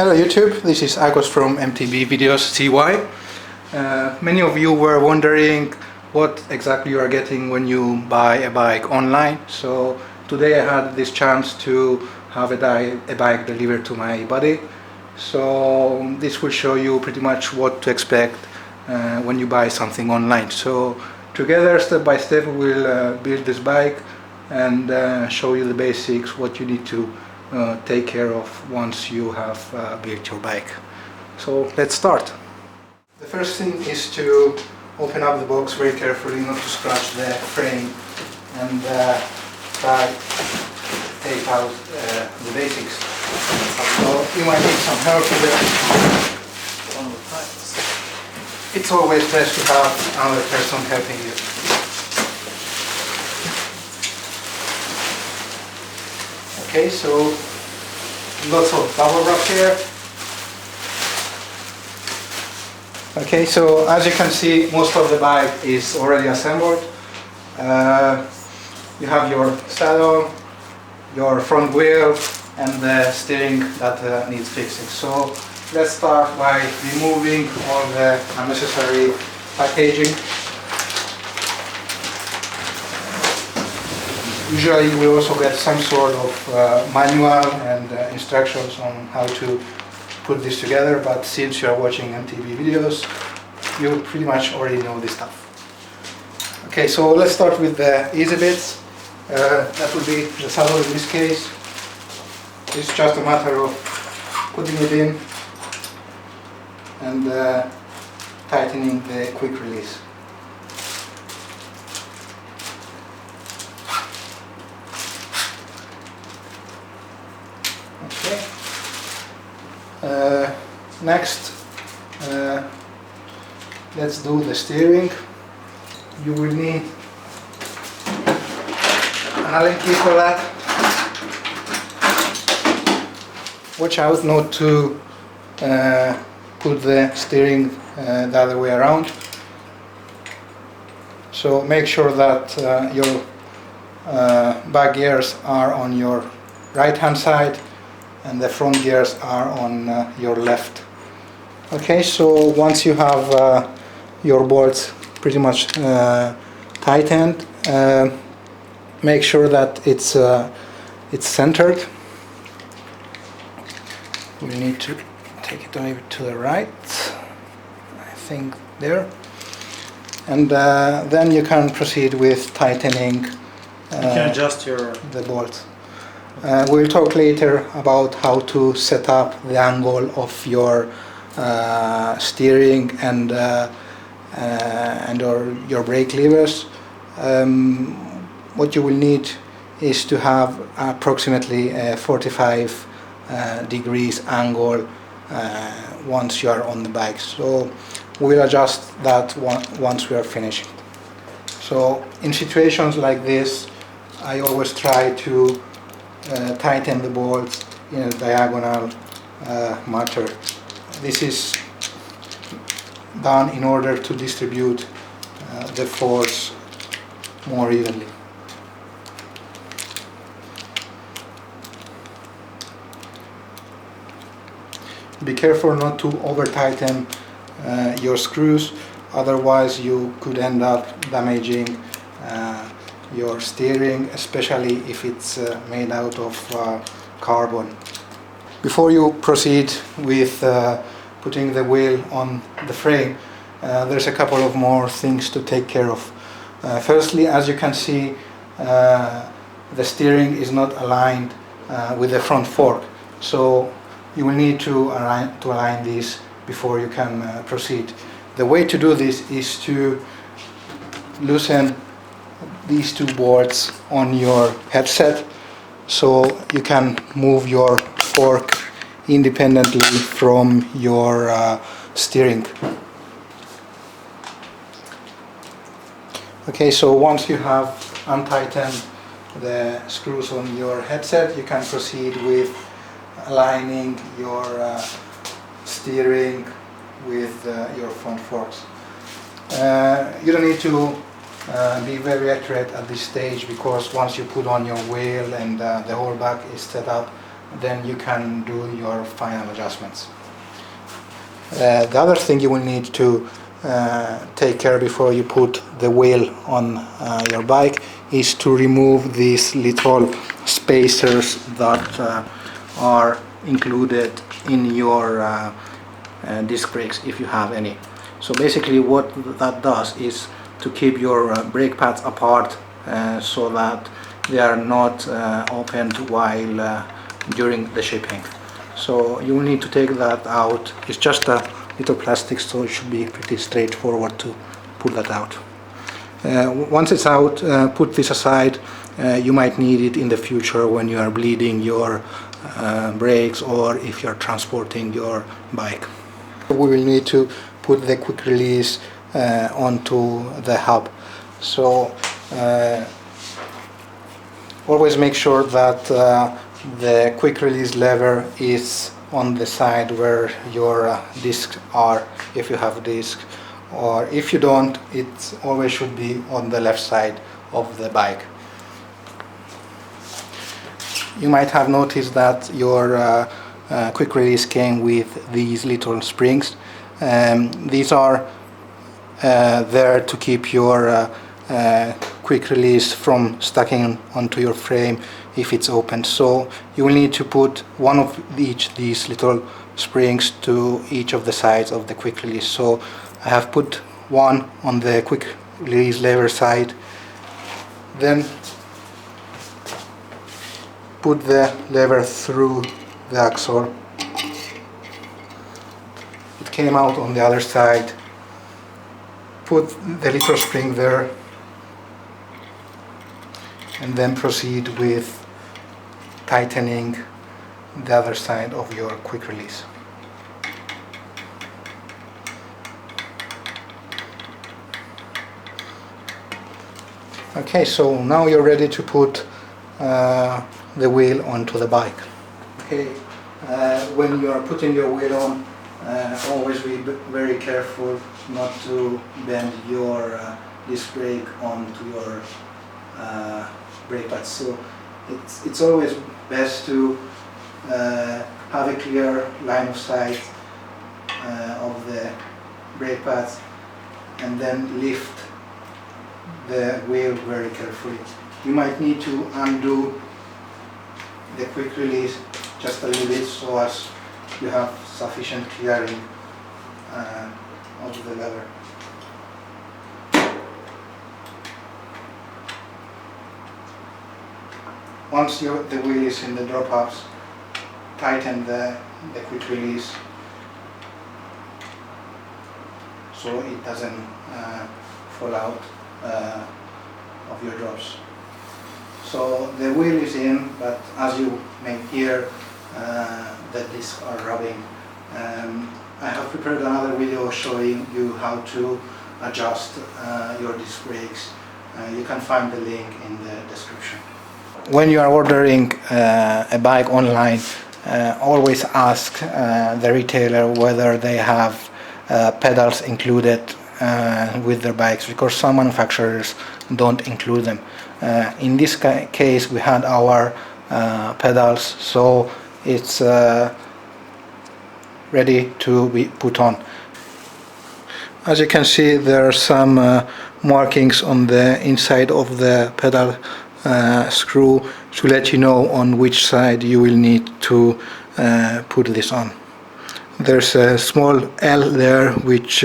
Hello YouTube, this is Agos from MTB Videos CY. Many of you were wondering what exactly you are getting when you buy a bike online. So today I had this chance to have a bike delivered to my body. So this will show you pretty much what to expect when you buy something online. So together, step by step, we will build this bike and show you the basics, what you need to take care of once you have built your bike. So let's start. The first thing is to open up the box very carefully, not to scratch the frame, and try to take out the basics. So you might need some help with it. It's always best to have another person helping you. Okay, so lots of bubble wrap here. Okay, so as you can see, most of the bike is already assembled. You have your saddle, your front wheel, and the steering that needs fixing. So let's start by removing all the unnecessary packaging. Usually we also get some sort of manual and instructions on how to put this together, but since you are watching MTV videos, you pretty much already know this stuff. Okay, so let's start with the easy bits. That would be the saddle in this case. It's just a matter of putting it in and tightening the quick release. Next, let's do the steering. You will need an Allen key for that. Watch out not to put the steering the other way around. So make sure that your back gears are on your right hand side and the front gears are on your left. Okay, so once you have your bolts pretty much tightened, make sure that it's centered. We need to take it a little bit to the right, I think there, and then you can proceed with tightening you can adjust the bolts. We'll talk later about how to set up the angle of your steering and your brake levers. What you will need is to have approximately a 45 degrees angle once you are on the bike. So we'll adjust that once we are finished. So in situations like this, I always try to tighten the bolts in a diagonal manner. This is done in order to distribute the force more evenly. Be careful not to over tighten your screws, otherwise you could end up damaging your steering, especially if it's made out of carbon. Before you proceed with putting the wheel on the frame, there's a couple of more things to take care of. Firstly, as you can see, the steering is not aligned with the front fork, so you will need to align these before you can proceed. The way to do this is to loosen these two boards on your headset, so you can move your fork independently from your steering. Okay, so once you have untightened the screws on your headset, you can proceed with aligning your steering with your front forks. You don't need to be very accurate at this stage, because once you put on your wheel and the whole back is set up, then you can do your final adjustments. The other thing you will need to take care before you put the wheel on your bike is to remove these little spacers that are included in your disc brakes, if you have any. So basically what that does is to keep your brake pads apart so that they are not opened while during the shipping. So you will need to take that out. It's just a little plastic, so it should be pretty straightforward to pull that out. Once it's out, put this aside. You might need it in the future when you are bleeding your brakes or if you're transporting your bike. We will need to put the quick release onto the hub. So always make sure that the quick release lever is on the side where your discs are, if you have discs, or if you don't, it always should be on the left side of the bike. You might have noticed that your quick release came with these little springs. These are there to keep your quick release from stacking onto your frame if it's open. So you will need to put one of these little springs to each of the sides of the quick release. So I have put one on the quick release lever side, then put the lever through the axle. It came out on the other side. Put the little spring there and then proceed with tightening the other side of your quick release. Okay, so now you're ready to put the wheel onto the bike. Okay, when you are putting your wheel on, always be very careful not to bend your disc brake onto your brake pads. So it's always best to have a clear line of sight of the brake pads and then lift the wheel very carefully. You might need to undo the quick release just a little bit so as you have sufficient clearing of the lever. Once the wheel is in the drop-ups, tighten the quick release so it doesn't fall out of your drops. So the wheel is in, but as you may hear, the discs are rubbing. I have prepared another video showing you how to adjust your disc brakes. You can find the link in the description. When you are ordering a bike online, always ask the retailer whether they have pedals included with their bikes, because some manufacturers don't include them. In this case we had our pedals, so it's ready to be put on. As you can see, there are some markings on the inside of the pedal screw to let you know on which side you will need to put this on. There's a small L there which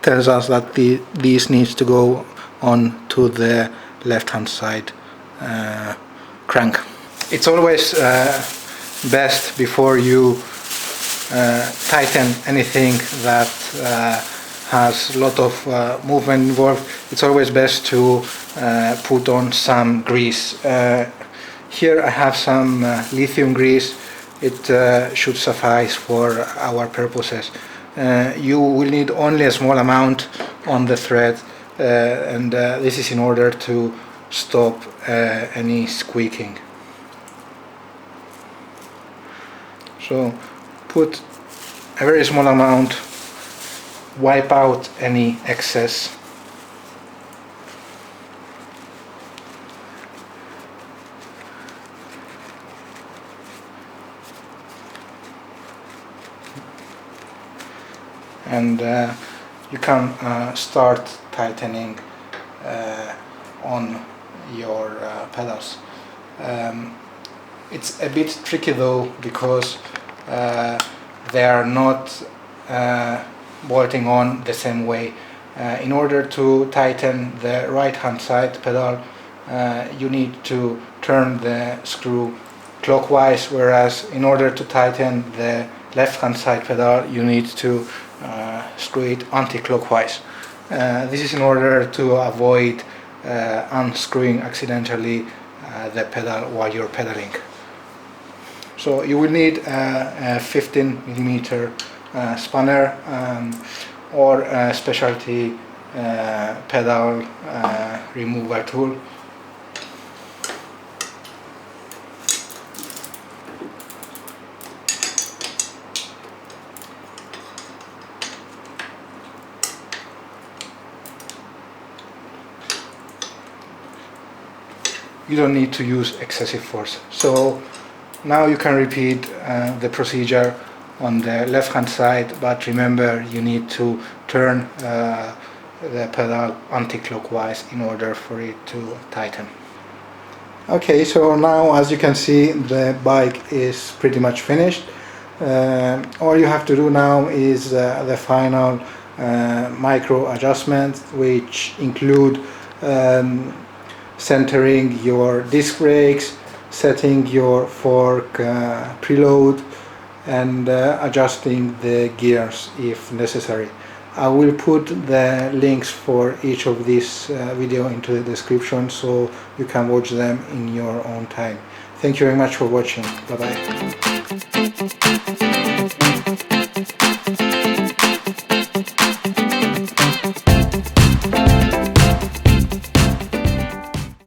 tells us that this needs to go on to the left hand side crank. It's always best, before you tighten anything that has a lot of movement involved, it's always best to put on some grease. Here I have some lithium grease. It should suffice for our purposes. You will need only a small amount on the thread, and this is in order to stop any squeaking. So put a very small amount, wipe out any excess. and you can start tightening on your pedals. It's a bit tricky though, because they are not bolting on the same way. In order to tighten the right hand side pedal, you need to turn the screw clockwise, whereas in order to tighten the left hand side pedal you need to screw it anti-clockwise. This is in order to avoid unscrewing accidentally the pedal while you're pedaling. So you will need a 15mm spanner or a specialty pedal removal tool. You don't need to use excessive force. So now you can repeat the procedure on the left hand side, but remember you need to turn the pedal anti-clockwise in order for it to tighten. Okay, so now as you can see the bike is pretty much finished. All you have to do now is the final micro adjustments, which include centering your disc brakes, setting your fork preload, and adjusting the gears if necessary. I will put the links for each of these video into the description, so you can watch them in your own time. Thank you very much for watching. Bye bye.